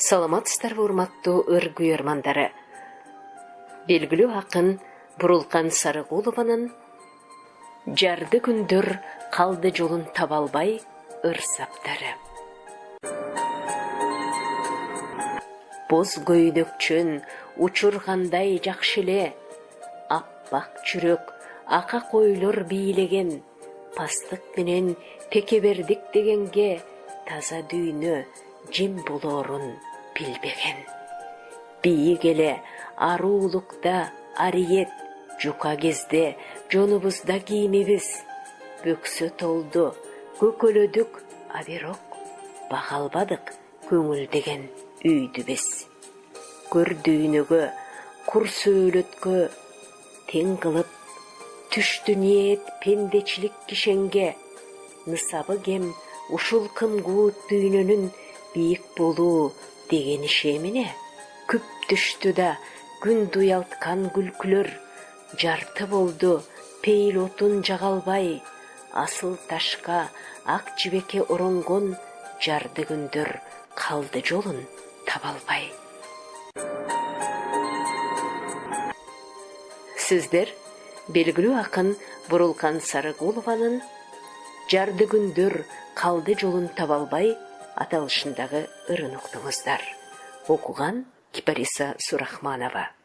Саламатсыздарбы урматтуу ыр күйөрмандары. Белгилүү акын Бурулкан Сарыгулованын «Жарды күндөр калды жолун таба албай» ыр саптары. Боз көйнөкчөн учургандай жакшы эле, аппак чүрөк ака койлор бийлеген, пастык менен текебердик дегенге таза дүйнө жем болорун билбеген. Бийик эле аруулукта ариет, жука кезде жонубузда кийимибиз, бөксө толду, көкөлөдүк, а бирок бага албадык көңүлдеген үйдү биз. Көр дүйнөгө, кур сөөлөткө тең кылып, түштү ниет пендечилик кишенге, нысабы кем ушул кымкуут дүйнөнүн бийик болуу деген иши эмне? Күп түштү да күн дуялткан күлкүлөр, жарты болду пейил отун жага албай, асыл ташка ак жибекке оронгон жарды күндөр калды жолун таба албай. Сиздер белгилүү акын Бурулкан Сарыгулованын «Жарды күндөр калды жолун таба албай» аталышындагы ырын уктуңуздар. Окуган Кипариса Сурахманова.